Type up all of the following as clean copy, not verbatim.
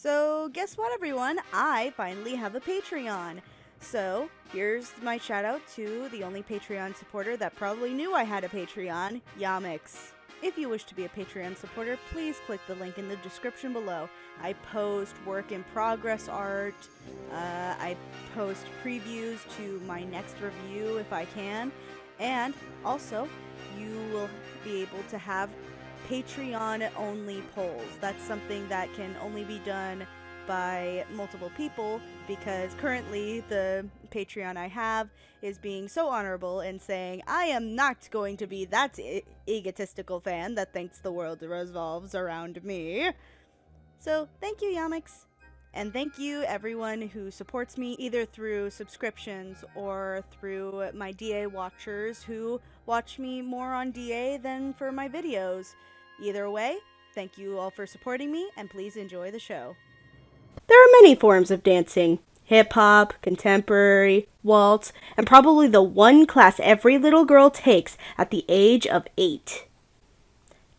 So, guess what, everyone? I finally have a Patreon. So, here's my shout out to the only Patreon supporter that probably knew I had a Patreon, Yamix. If you wish to be a Patreon supporter, please click the link in the description below. I post work in progress art, I post previews to my next review if I can, and also you will be able to have Patreon-only polls. That's something that can only be done by multiple people because currently the Patreon I have is being so honorable and saying, I am not going to be that egotistical fan that thinks the world revolves around me. So, thank you, Yamix. And thank you everyone who supports me either through subscriptions or through my DA watchers who watch me more on DA than for my videos. Either way, thank you all for supporting me, and please enjoy the show. There are many forms of dancing. Hip-hop, contemporary, waltz, and probably the one class every little girl takes at the age of 8.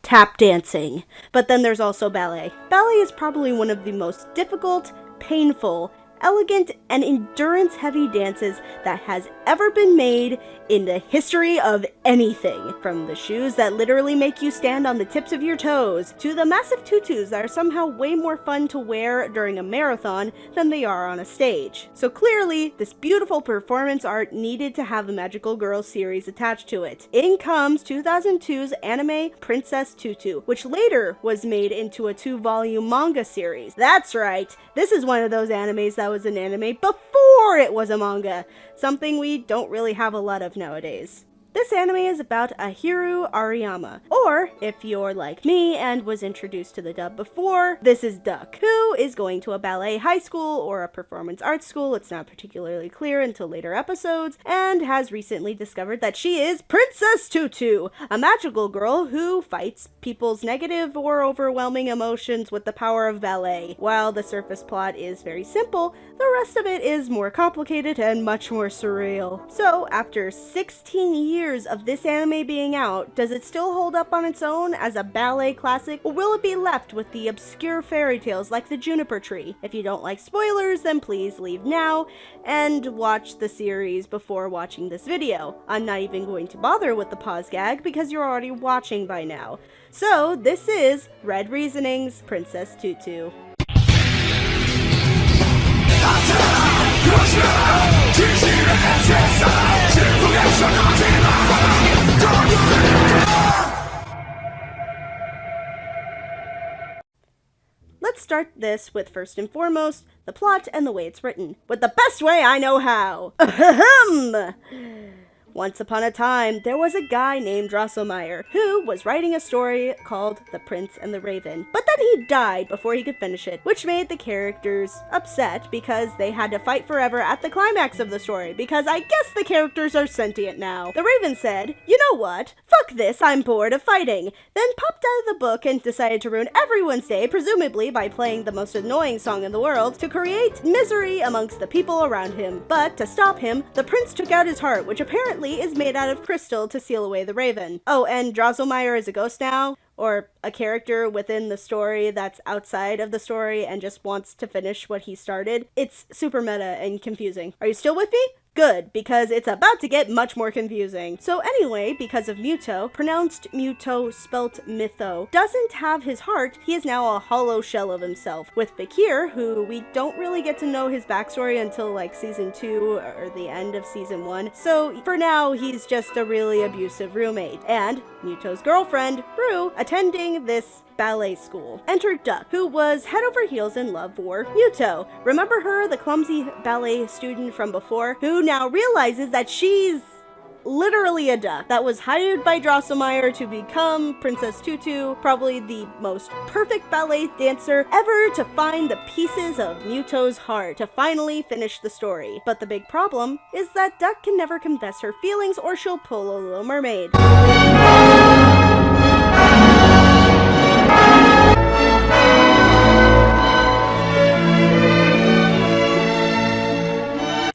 Tap dancing. But then there's also ballet. Ballet is probably one of the most difficult, painful, elegant, and endurance-heavy dances that has ever been made in the history of anything. From the shoes that literally make you stand on the tips of your toes, to the massive tutus that are somehow way more fun to wear during a marathon than they are on a stage. So clearly, this beautiful performance art needed to have a Magical Girls series attached to it. In comes 2002's anime Princess Tutu, which later was made into a 2-volume manga series. That's right, this is one of those animes that was an anime before it was a manga, something we don't really have a lot of nowadays. This anime is about Ahiru Ariyama, or, if you're like me and was introduced to the dub before, this is Duck, who is going to a ballet high school or a performance arts school, it's not particularly clear until later episodes, and has recently discovered that she is Princess Tutu, a magical girl who fights people's negative or overwhelming emotions with the power of ballet. While the surface plot is very simple, the rest of it is more complicated and much more surreal. So, after 16 years of this anime being out, does it still hold up on its own as a ballet classic, or will it be left with the obscure fairy tales like the juniper tree? If you don't like spoilers, then please leave now and watch the series before watching this video. I'm not even going to bother with the pause gag because you're already watching by now. So, this is Red Reasoning's Princess Tutu. Let's start this with, first and foremost, the plot and the way it's written, with the best way I know how. Ahem! Once upon a time, there was a guy named Drosselmeyer who was writing a story called The Prince and the Raven, but then he died before he could finish it, which made the characters upset because they had to fight forever at the climax of the story, because I guess the characters are sentient now. The Raven said, "You know what? Fuck this, I'm bored of fighting," then popped out of the book and decided to ruin everyone's day, presumably by playing the most annoying song in the world, to create misery amongst the people around him. But to stop him, the prince took out his heart, which apparently is made out of crystal to seal away the Raven. Oh, and Drosselmeyer is a ghost now? Or a character within the story that's outside of the story and just wants to finish what he started? It's super meta and confusing. Are you still with me? Good, because it's about to get much more confusing. So anyway, because of Muto, pronounced Muto, spelt Mytho, doesn't have his heart, he is now a hollow shell of himself. With Fakir, who we don't really get to know his backstory until like season 2 or the end of season 1, so for now he's just a really abusive roommate. And Muto's girlfriend, Rue, attending this ballet school. Enter Duck, who was head over heels in love for Muto. Remember her, the clumsy ballet student from before, who now realizes that she's literally a duck that was hired by Drosselmeyer to become Princess Tutu, probably the most perfect ballet dancer ever to find the pieces of Muto's heart to finally finish the story. But the big problem is that Duck can never confess her feelings or she'll pull a Little Mermaid.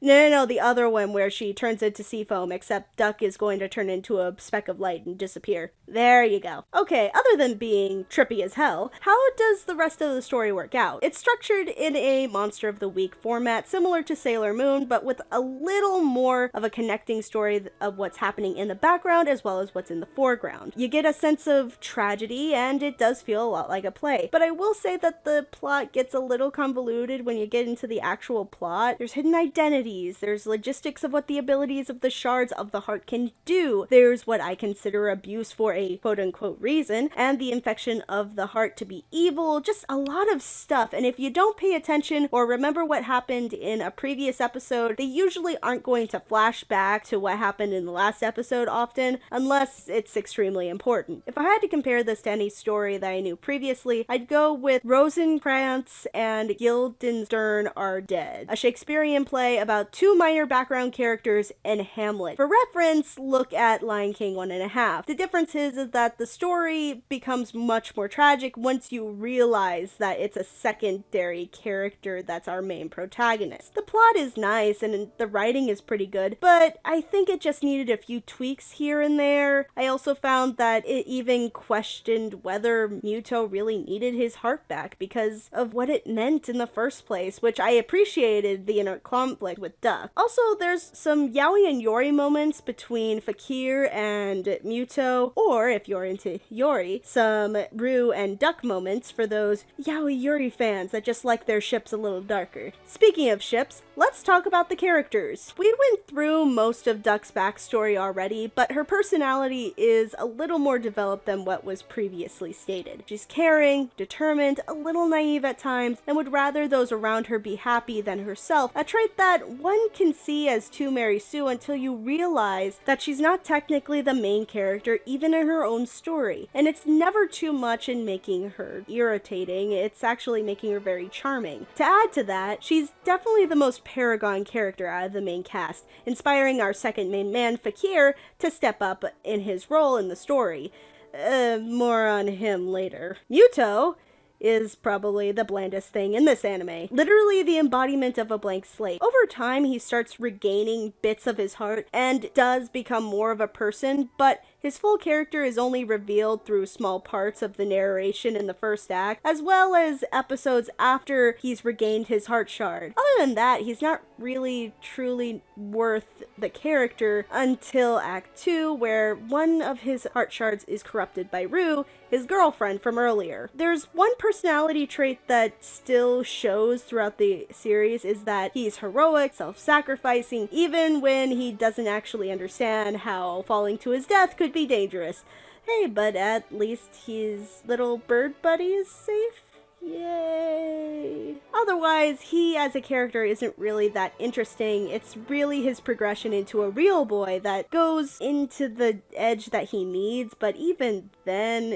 No, No, the other one where she turns into sea foam, except Duck is going to turn into a speck of light and disappear. There you go. Okay, other than being trippy as hell, how does the rest of the story work out? It's structured in a Monster of the Week format, similar to Sailor Moon, but with a little more of a connecting story of what's happening in the background as well as what's in the foreground. You get a sense of tragedy, and it does feel a lot like a play. But I will say that the plot gets a little convoluted when you get into the actual plot. There's hidden identities, there's logistics of what the abilities of the shards of the heart can do, there's what I consider abuse for a quote-unquote reason, and the infection of the heart to be evil, just a lot of stuff. And if you don't pay attention or remember what happened in a previous episode, they usually aren't going to flash back to what happened in the last episode often, unless it's extremely important. If I had to compare this to any story that I knew previously, I'd go with Rosencrantz and Guildenstern Are Dead, a Shakespearean play about two minor background characters and Hamlet. For reference, look at Lion King 1.5. The difference is that the story becomes much more tragic once you realize that it's a secondary character that's our main protagonist. The plot is nice and the writing is pretty good, but I think it just needed a few tweaks here and there. I also found that it even questioned whether Muto really needed his heart back because of what it meant in the first place, which I appreciated the inner conflict with Duck. Also, there's some Yaoi and Yori moments between Fakir and Muto, or if you're into Yori, some Rue and Duck moments for those Yaoi Yori fans that just like their ships a little darker. Speaking of ships, let's talk about the characters. We went through most of Duck's backstory already, but her personality is a little more developed than what was previously stated. She's caring, determined, a little naive at times, and would rather those around her be happy than herself, a trait that one can see as to Mary Sue until you realize that she's not technically the main character even in her own story. And it's never too much in making her irritating, it's actually making her very charming. To add to that, she's definitely the most paragon character out of the main cast, inspiring our second main man, Fakir, to step up in his role in the story. More on him later. Muto is probably the blandest thing in this anime. Literally the embodiment of a blank slate. Over time, he starts regaining bits of his heart and does become more of a person, but his full character is only revealed through small parts of the narration in the first act, as well as episodes after he's regained his heart shard. Other than that, he's not really truly worth the character until Act 2, where one of his heart shards is corrupted by Rue, his girlfriend from earlier. There's one personality trait that still shows throughout the series, is that he's heroic, self-sacrificing, even when he doesn't actually understand how falling to his death could be dangerous. Hey, but at least his little bird buddy is safe. Yay. Otherwise, he as a character isn't really that interesting. It's really his progression into a real boy that goes into the edge that he needs, but even then,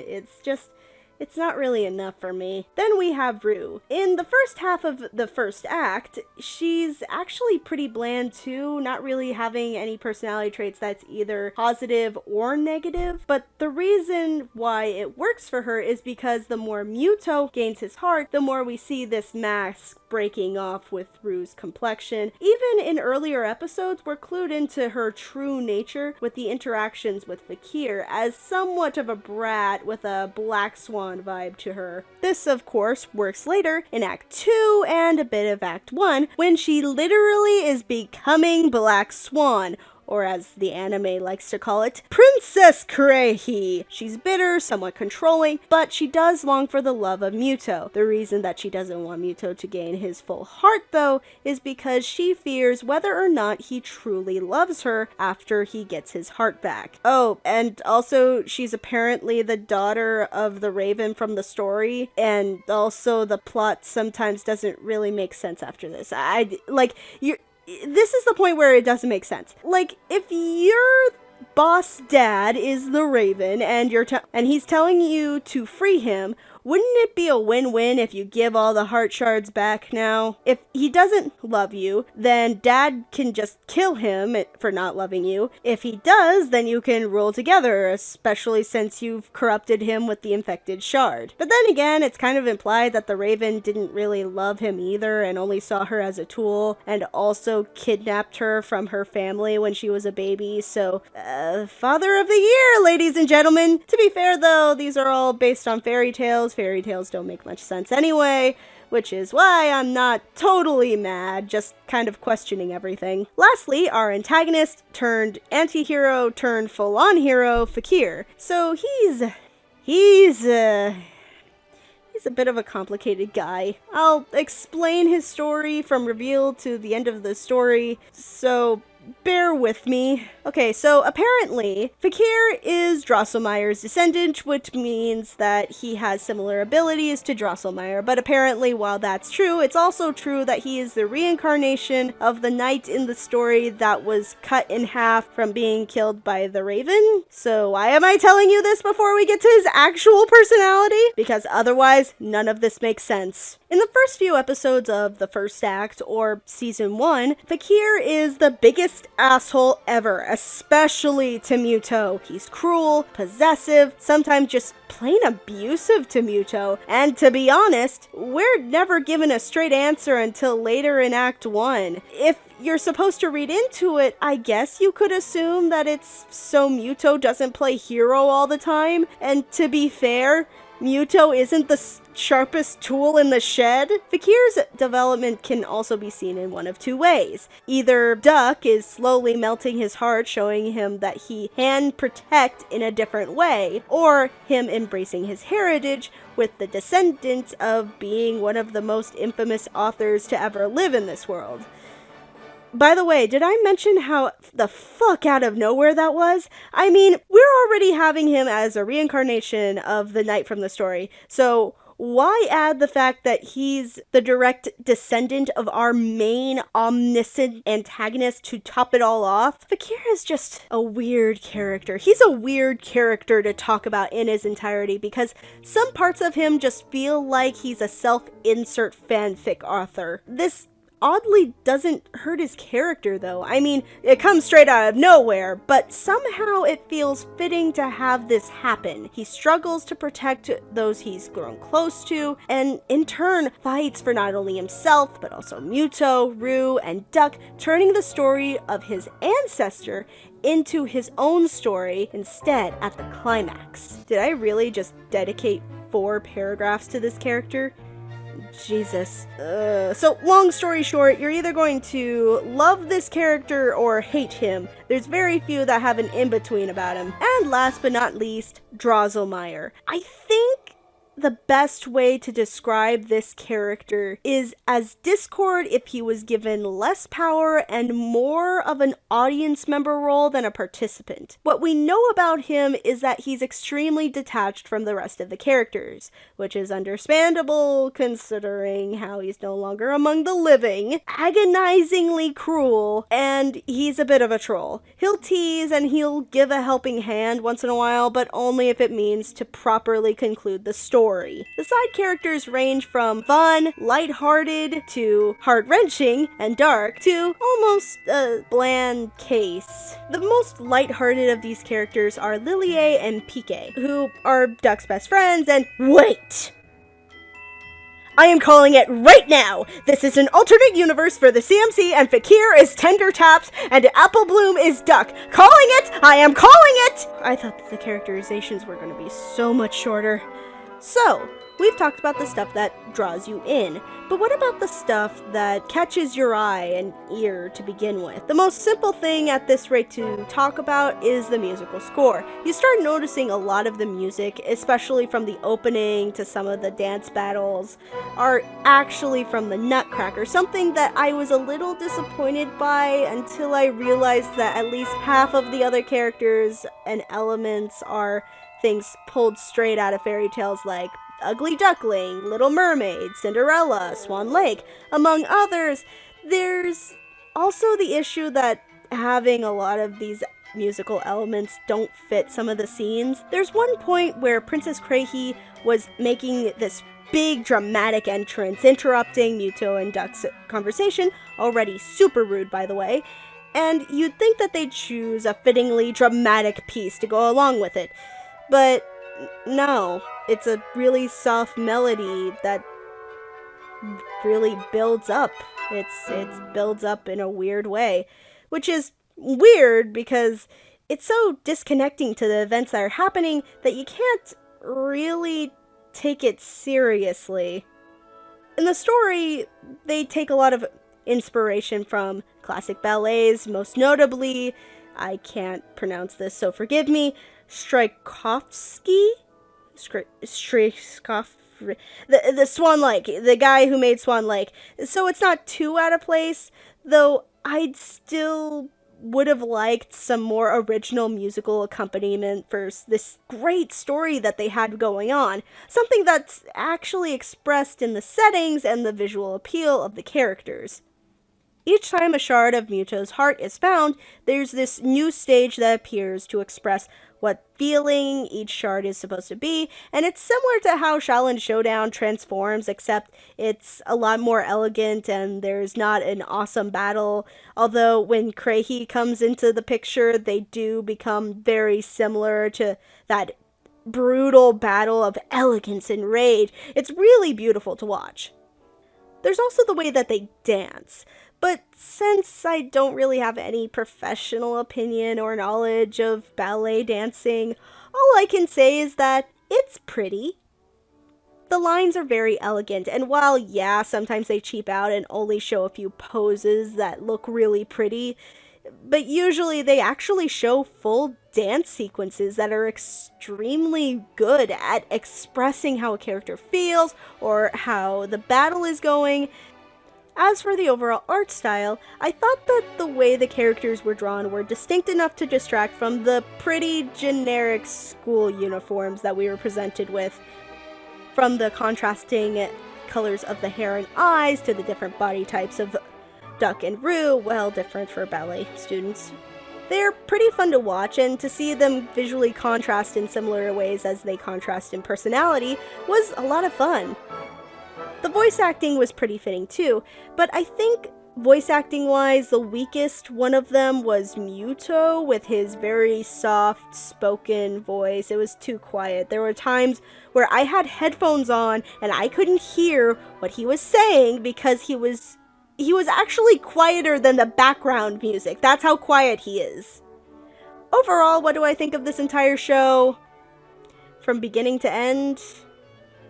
it's not really enough for me. Then we have Rue. In the first half of the first act, she's actually pretty bland too, not really having any personality traits that's either positive or negative, but the reason why it works for her is because the more Muto gains his heart, the more we see this mask breaking off with Rue's complexion. Even in earlier episodes, we're clued into her true nature with the interactions with Fakir as somewhat of a brat with a black swan vibe to her. This, of course, works later in Act 2 and a bit of Act 1, when she literally is becoming Black Swan, or as the anime likes to call it, Princess Kurehi. She's bitter, somewhat controlling, but she does long for the love of Muto. The reason that she doesn't want Muto to gain his full heart, though, is because she fears whether or not he truly loves her after he gets his heart back. Oh, and also, she's apparently the daughter of the Raven from the story, and also the plot sometimes doesn't really make sense after this. This is the point where it doesn't make sense. Like, if your boss dad is the Raven and he's telling you to free him, wouldn't it be a win-win if you give all the heart shards back now? If he doesn't love you, then Dad can just kill him for not loving you. If he does, then you can rule together, especially since you've corrupted him with the infected shard. But then again, it's kind of implied that the Raven didn't really love him either and only saw her as a tool, and also kidnapped her from her family when she was a baby, so, Father of the Year, ladies and gentlemen! To be fair though, these are all based on fairy tales. Fairy tales don't make much sense anyway, which is why I'm not totally mad, just kind of questioning everything. Lastly, our antagonist turned anti-hero turned full-on hero, Fakir. So he's a bit of a complicated guy. I'll explain his story from reveal to the end of the story, so bear with me. Okay, so apparently, Fakir is Drosselmeyer's descendant, which means that he has similar abilities to Drosselmeyer, but apparently while that's true, it's also true that he is the reincarnation of the knight in the story that was cut in half from being killed by the Raven. So why am I telling you this before we get to his actual personality? Because otherwise, none of this makes sense. In the first few episodes of the first act, or season 1, Fakir is the biggest asshole ever, especially to Muto. He's cruel, possessive, sometimes just plain abusive to Muto, and to be honest, we're never given a straight answer until later in Act 1. If you're supposed to read into it, I guess you could assume that it's so Muto doesn't play hero all the time, and to be fair, Muto isn't the sharpest tool in the shed. Fakir's development can also be seen in one of two ways. Either Duck is slowly melting his heart, showing him that he can protect in a different way, or him embracing his heritage with the descendant of being one of the most infamous authors to ever live in this world. By the way, did I mention how the fuck out of nowhere that was? I mean, we're already having him as a reincarnation of the knight from the story, so why add the fact that he's the direct descendant of our main omniscient antagonist to top it all off? Fakir is just a weird character. He's a weird character to talk about in his entirety because some parts of him just feel like he's a self-insert fanfic author. This oddly doesn't hurt his character though. I mean, it comes straight out of nowhere, but somehow it feels fitting to have this happen. He struggles to protect those he's grown close to, and in turn fights for not only himself, but also Muto, Rue, and Duck, turning the story of his ancestor into his own story instead at the climax. Did I really just dedicate 4 paragraphs to this character? Jesus. So, long story short, you're either going to love this character or hate him. There's very few that have an in-between about him. And last but not least, Drosselmeyer. I think the best way to describe this character is as Discord if he was given less power and more of an audience member role than a participant. What we know about him is that he's extremely detached from the rest of the characters, which is understandable considering how he's no longer among the living, agonizingly cruel, and he's a bit of a troll. He'll tease and he'll give a helping hand once in a while, but only if it means to properly conclude the story. The side characters range from fun, lighthearted, to heart-wrenching and dark, to almost a bland case. The most lighthearted of these characters are Lilie and Pique, who are Duck's best friends, and wait! I am calling it right now! This is an alternate universe for the CMC, and Fakir is Tender Taps, and Apple Bloom is Duck. Calling it! I am calling it! I thought that the characterizations were going to be so much shorter. So, we've talked about the stuff that draws you in, but what about the stuff that catches your eye and ear to begin with? The most simple thing at this rate to talk about is the musical score. You start noticing a lot of the music, especially from the opening to some of the dance battles, are actually from the Nutcracker, something that I was a little disappointed by until I realized that at least half of the other characters and elements are things pulled straight out of fairy tales like Ugly Duckling, Little Mermaid, Cinderella, Swan Lake, among others. There's also the issue that having a lot of these musical elements don't fit some of the scenes. There's one point where Princess Crazy was making this big dramatic entrance, interrupting Muto and Duck's conversation, already super rude by the way, and you'd think that they'd choose a fittingly dramatic piece to go along with it. But no, it's a really soft melody that really builds up. It builds up in a weird way, which is weird because it's so disconnecting to the events that are happening that you can't really take it seriously. In the story, they take a lot of inspiration from classic ballets, most notably, I can't pronounce this, so forgive me, Tchaikovsky? The Swan Lake, the guy who made Swan Lake. So it's not too out of place, though I'd still would have liked some more original musical accompaniment for this great story that they had going on. Something that's actually expressed in the settings and the visual appeal of the characters. Each time a shard of Muto's heart is found, there's this new stage that appears to express what feeling each shard is supposed to be, and it's similar to how Shaolin Showdown transforms, except it's a lot more elegant and there's not an awesome battle, although when Crazy comes into the picture, they do become very similar to that brutal battle of elegance and rage. It's really beautiful to watch. There's also the way that they dance. But since I don't really have any professional opinion or knowledge of ballet dancing, all I can say is that it's pretty. The lines are very elegant, and while, yeah, sometimes they cheap out and only show a few poses that look really pretty, but usually they actually show full dance sequences that are extremely good at expressing how a character feels or how the battle is going. As for the overall art style, I thought that the way the characters were drawn were distinct enough to distract from the pretty generic school uniforms that we were presented with. From the contrasting colors of the hair and eyes to the different body types of Duck and Rue, well, different for ballet students. They're pretty fun to watch, and to see them visually contrast in similar ways as they contrast in personality was a lot of fun. The voice acting was pretty fitting too, but I think voice acting wise, the weakest one of them was Muto with his very soft spoken voice. It was too quiet. There were times where I had headphones on and I couldn't hear what he was saying because he was actually quieter than the background music. That's how quiet he is. Overall, what do I think of this entire show? From beginning to end,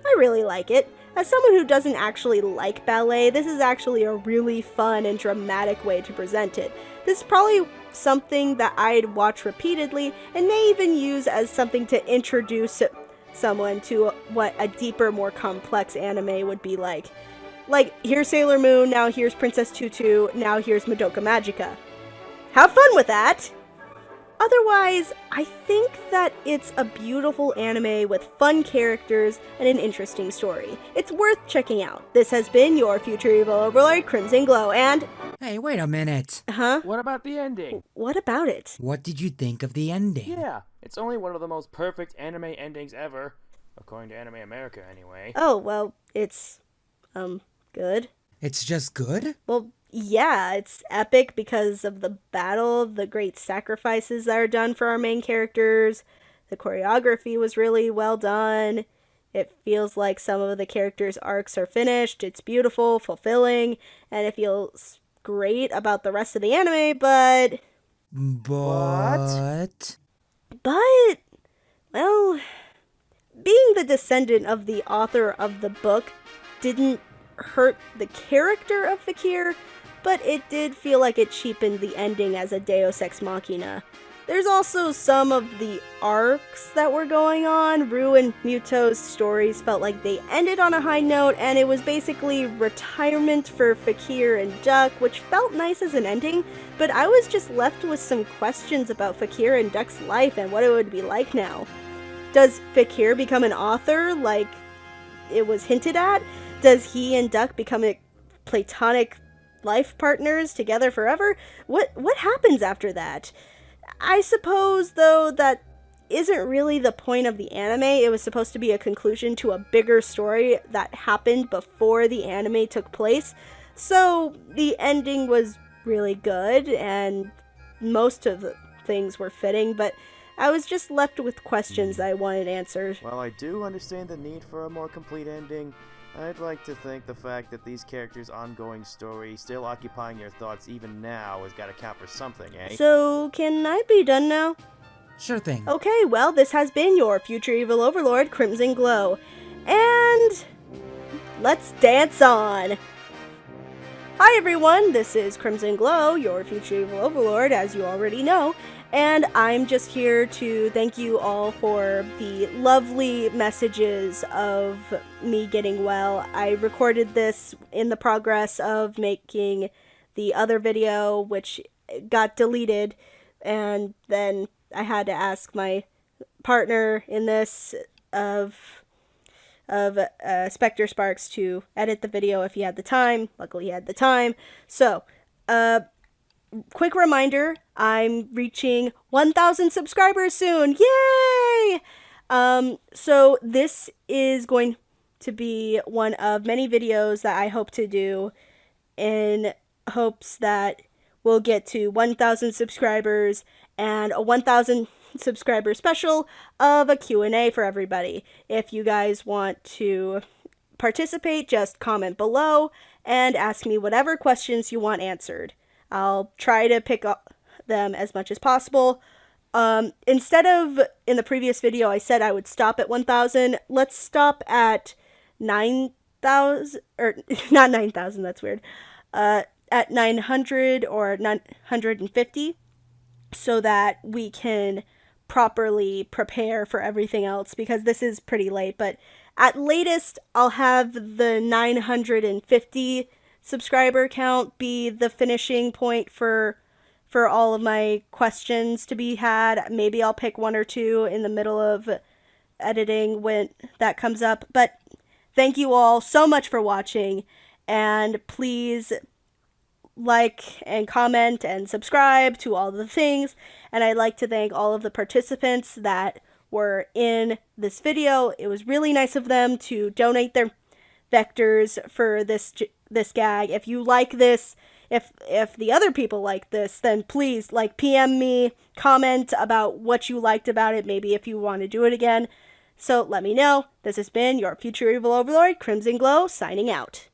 I really like it. As someone who doesn't actually like ballet, this is actually a really fun and dramatic way to present it. This is probably something that I'd watch repeatedly and may even use as something to introduce someone to what a deeper, more complex anime would be like. Like, here's Sailor Moon, now here's Princess Tutu, now here's Madoka Magica. Have fun with that! Otherwise, I think that it's a beautiful anime with fun characters and an interesting story. It's worth checking out. This has been your Future Evil Overlord, Crimson Glow, and... Hey, wait a minute. Huh? What about the ending? What about it? What did you think of the ending? Yeah, it's only one of the most perfect anime endings ever. According to Anime America, anyway. Oh, well, it's, good. It's just good? Well, yeah, it's epic because of the battle, the great sacrifices that are done for our main characters. The choreography was really well done. It feels like some of the characters' arcs are finished. It's beautiful, fulfilling, and it feels great about the rest of the anime, but... But, well, being the descendant of the author of the book didn't hurt the character of Fakir, but it did feel like it cheapened the ending as a Deus Ex Machina. There's also some of the arcs that were going on. Rue and Muto's stories felt like they ended on a high note, and it was basically retirement for Fakir and Duck, which felt nice as an ending, but I was just left with some questions about Fakir and Duck's life and what it would be like now. Does Fakir become an author, like it was hinted at? Does he and Duck become platonic life partners together forever? What happens after that? I suppose, though, that isn't really the point of the anime. It was supposed to be a conclusion to a bigger story that happened before the anime took place. So the ending was really good, and most of the things were fitting, but I was just left with questions that I wanted answered. While I do understand the need for a more complete ending, I'd like to think the fact that these characters' ongoing story still occupying your thoughts even now has got to count for something, eh? So, can I be done now? Sure thing. Okay, well, this has been your future evil overlord, Crimson Glow. And let's dance on! Hi everyone, this is Crimson Glow, your future evil overlord, as you already know, and I'm just here to thank you all for the lovely messages of me getting well. I recorded this in the progress of making the other video, which got deleted, and then I had to ask my partner in this of Spectre Sparks to edit the video if he had the time. Luckily he had the time. So, quick reminder, I'm reaching 1,000 subscribers soon. Yay! So this is going to be one of many videos that I hope to do in hopes that we'll get to 1,000 subscribers and a 1,000 subscriber special of a Q&A for everybody. If you guys want to participate, just comment below and ask me whatever questions you want answered. I'll try to pick up them as much as possible. Instead of in the previous video I said I would stop at 1,000, let's stop at 9,000, or not 9,000, that's weird, at 900 or 950, so that we can properly prepare for everything else, because this is pretty late, but at latest I'll have the 950 subscriber count be the finishing point for all of my questions to be had. Maybe I'll pick one or two in the middle of editing when that comes up, but thank you all so much for watching, and please like and comment and subscribe to all the things. And I'd like to thank all of the participants that were in this video. It was really nice of them to donate their vectors for this gag. If you like this, if the other people like this, then please PM me, comment about what you liked about it, maybe if you want to do it again. So let me know. This has been your future evil overlord, Crimson Glow, signing out.